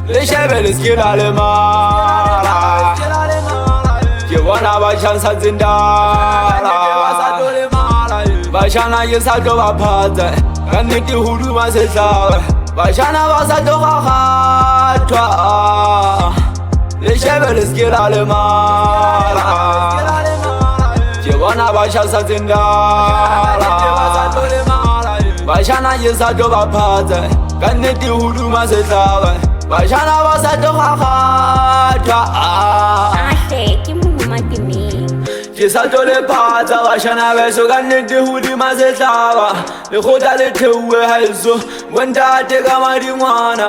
Leşebeli skilale mala Kiwana bashansa zindala Bashana yesato baphaza Kaniti hulu masehlawe Bashana basato kakhatwa Leşebeli skilale mala Kiwana bashansa zindala Bashana yesato baphaza Kaniti hulu masehlawe Bashana basato kakhatwa Ke Muhammad Kisato le pata bashana beso kanete hudi masehlawa Le khota le thewe haiso Wentate ka madingwana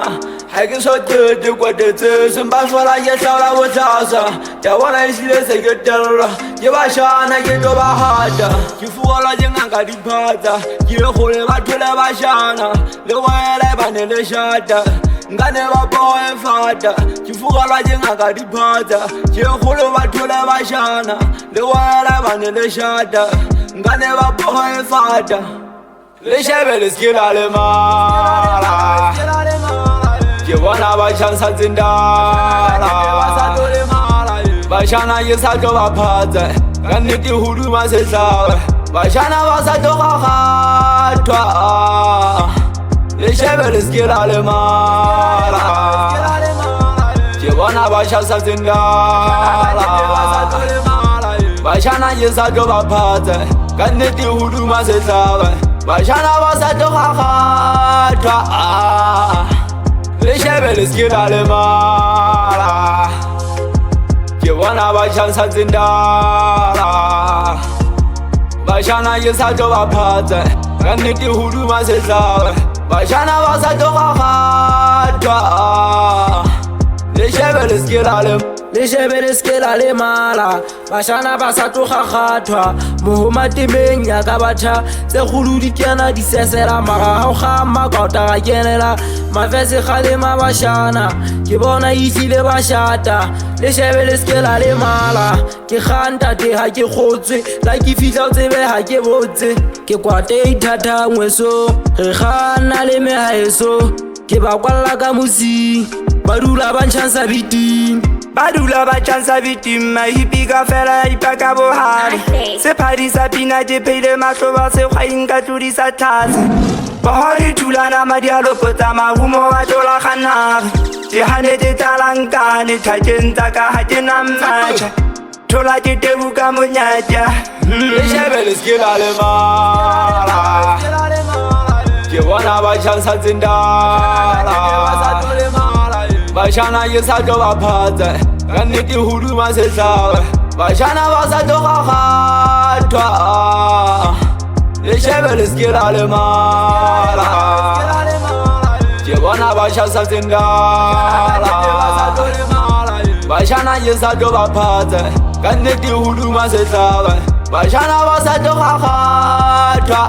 Hake so tete kwa tete Semba shwala ye shawla wotasa Tawana ishile seke terra Ye bashana ke toba hata Kifuwala jenganga di pata Kile khole batwele bashana Le wele banele shata Ngane baboe fata Kifuwala jenganga di pata Kile khole batwele bashana Le wele banele shata Ngane baboe fata Le shebele skilale mala Kiwana bashansa zindala Bashana yesato baphaza Kaniti hulu masehlawe Bashana basato kakhatwa Leshebele skilale mala Kiwana bashansa zindala Bashana yesato baphaza Kaniti hulu masehlawe Bashana basato kakhatwa Leşebeli skilale mala Kiwana bashansa zindala Bashana yesato baphaza Kaniti hulu masehlawe Bashana basato kakhatwa Leşebeli skilale Leşebele skilale mala Bashana basato kakhatwa Muhammad menya ka batha Tse khulu di kena di sesela Mara hao khamma kota ga kenela Mafese khalema bashana Ke bona ihlile bashata Leşebele skilale mala Ke khanta te ha ke khotswe La ke fihla o tsebe ha ke botse Ke kwate ithata ngweso Re khana le mehaeso Ke ba kwalla ka musi Badula banchansa biting Badula bachansa victim Mahipika fela ipaka bohari Sephadisa pina je peile mahloba se khwainka tlodisa tlase Bahari tulana madialo kota mahumo wa tola khanari Dihane te talankane thakentsa ka ha ke namacha Thola ke tebuka monyatya Leşebeli skilale mala Kiwana bashansa zindala Bashana yesato baphaza Kaniti hulu masehlawe Bashana basato kakhatwa Leşebeli skilale mala Kiwana bashansa zindala Bashana yesato baphaza Kaniti hulu masehlawe Bashana basato kakhatwa